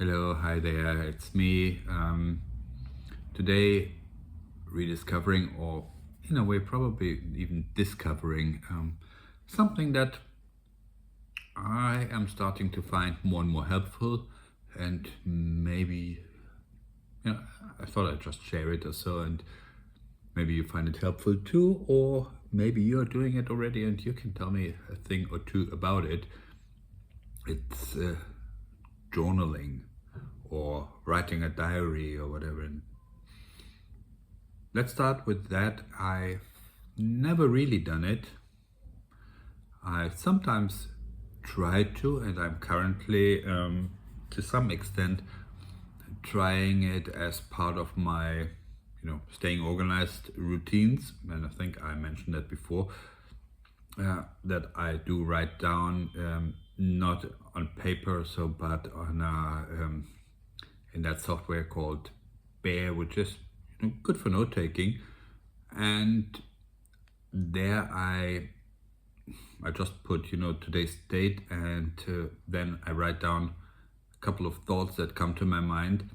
Hello, hi there, it's me. Today, rediscovering, or in a way, probably even discovering something that I am starting to find more and more helpful, and maybe, you know, I thought I'd just share it or so, and maybe you find it helpful too, or maybe you're doing it already and you can tell me a thing or two about it. It's journaling or writing a diary or whatever. And let's start with that. I've never really done it. I sometimes try to, and I'm currently, to some extent, trying it as part of my, staying organized routines. And I think I mentioned that before, that I do write down, not on paper, but on in that software called Bear, which is good for note taking. And there I just put today's date, and then I write down a couple of thoughts that come to my mind.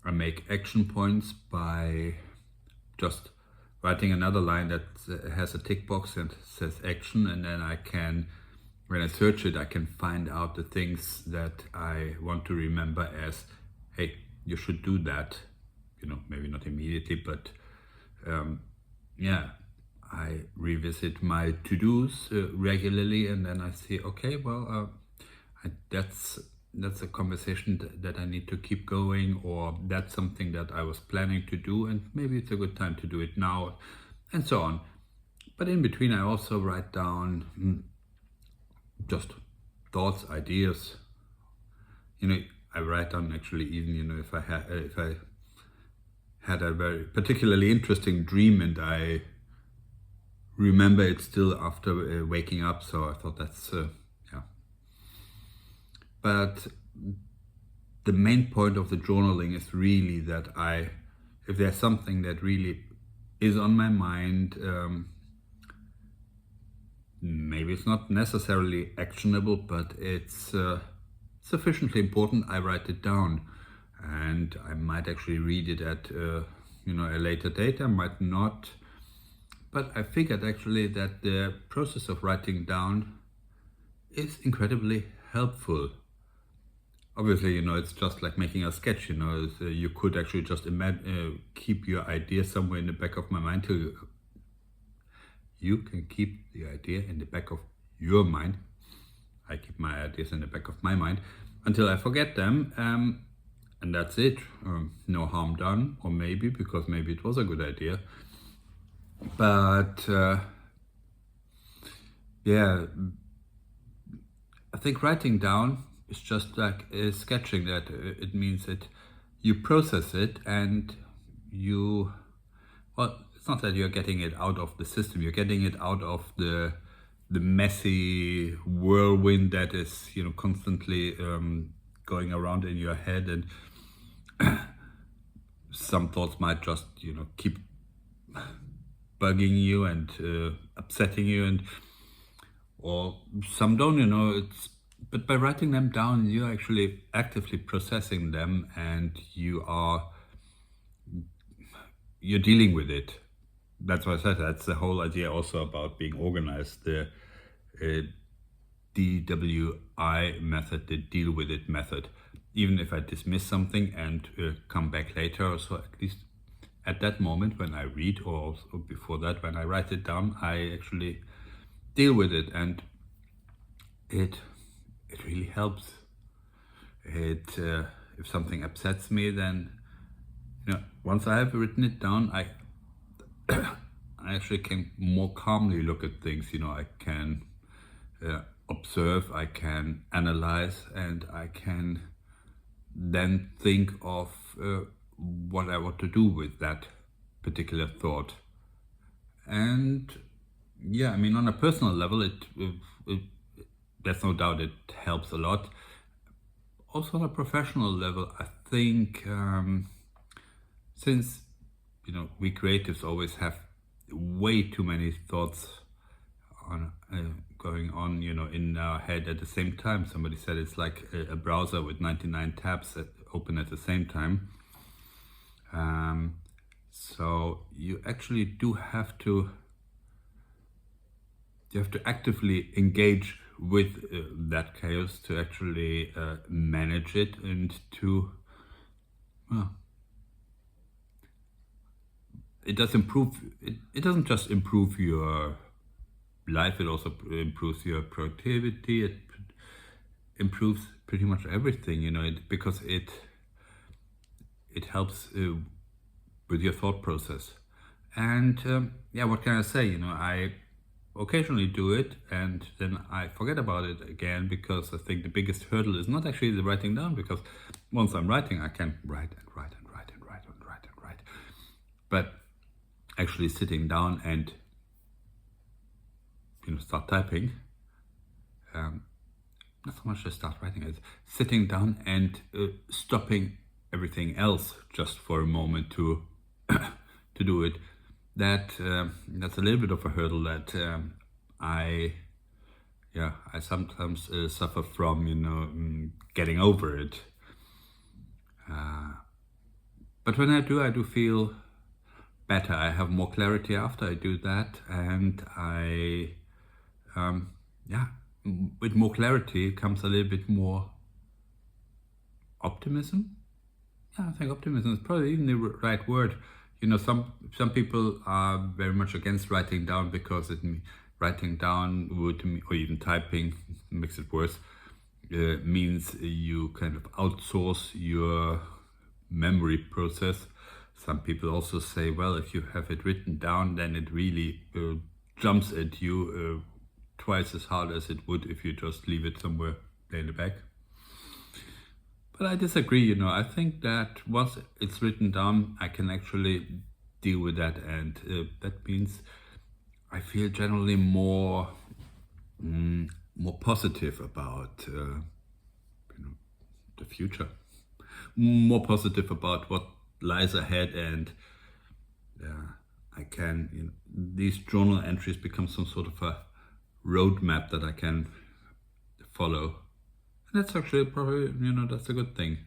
I make action points by just writing another line that has a tick box and says action, and then I can, when I search it, I can find out the things that I want to remember as, hey, you should do that. Maybe not immediately, but I revisit my to-dos regularly, and then I see, okay, well, that's a conversation that I need to keep going, or that's something that I was planning to do, and maybe it's a good time to do it now, and so on. But in between, I also write down just thoughts, ideas. I write down actually even if I had a very particularly interesting dream, and I remember it still after waking up. So I thought that's yeah. But the main point of the journaling is really that if there's something that really is on my mind, maybe it's not necessarily actionable, but it's sufficiently important, I write it down. And I might actually read it at a later date, I might not. But I figured actually that the process of writing down is incredibly helpful. Obviously, it's just like making a sketch, you could actually just keep your idea somewhere in the back of my mind till you can keep the idea in the back of your mind. I keep my ideas in the back of my mind until I forget them. And that's it. No harm done, or maybe it was a good idea. But I think writing down is just like sketching. That it means that you process it, and it's not that you're getting it out of the system. You're getting it out of the messy whirlwind that is constantly going around in your head, and some thoughts might just keep bugging you and upsetting you, or some don't. But by writing them down, you're actually actively processing them, and you're dealing with it. That's why I said that's the whole idea also about being organized. The DWI method, the deal with it method. Even if I dismiss something and come back later, so at least at that moment when I read, or also before that when I write it down, I actually deal with it, and it really helps. If something upsets me, then once I have written it down, I actually can more calmly look at things. I can observe, I can analyze, and I can then think of what I want to do with that particular thought. And on a personal level, it there's no doubt it helps a lot. Also on a professional level, I think since we creatives always have way too many thoughts going on, in our head at the same time. Somebody said it's like a browser with 99 tabs that open at the same time. So you actually do have to actively engage with that chaos to actually manage it, and to it does improve. It doesn't just improve your life, it also improves your productivity. It improves pretty much everything, because it helps with your thought process. And what can I say? I occasionally do it and then I forget about it again, because I think the biggest hurdle is not actually the writing down, because once I'm writing, I can write and write and write and write and write and write. But actually sitting down and start typing, not so much to start writing, it's sitting down and stopping everything else just for a moment to to do it. That's a little bit of a hurdle that I sometimes suffer from, getting over it. But when I do feel better. I have more clarity after I do that, and with more clarity comes a little bit more optimism. Yeah, I think optimism is probably even the right word. Some people are very much against writing down, because writing down would, or even typing makes it worse, means you kind of outsource your memory process. Some people also say, well, if you have it written down, then it really jumps at you twice as hard as it would if you just leave it somewhere in the back. But I disagree, I think that once it's written down, I can actually deal with that, and that means I feel generally more positive about the future, more positive about what lies ahead, and I can, these journal entries become some sort of a roadmap that I can follow. And that's actually probably, that's a good thing.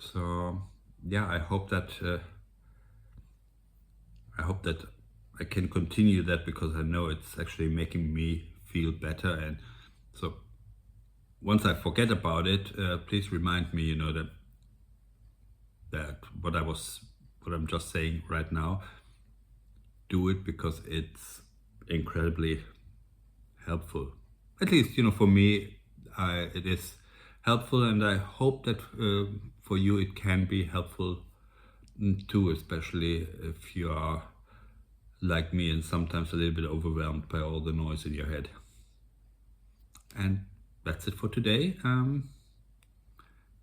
So yeah, I hope that I can continue that, because I know it's actually making me feel better. And so once I forget about it, please remind me, that what I'm just saying right now, do it, because it's incredibly helpful. At least, for me, it is helpful, and I hope that for you it can be helpful too, especially if you are like me and sometimes a little bit overwhelmed by all the noise in your head. And that's it for today.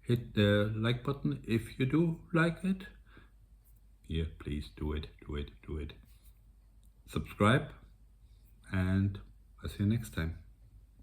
Hit the like button if you do like it. Yeah, please do it. Subscribe, and I'll see you next time.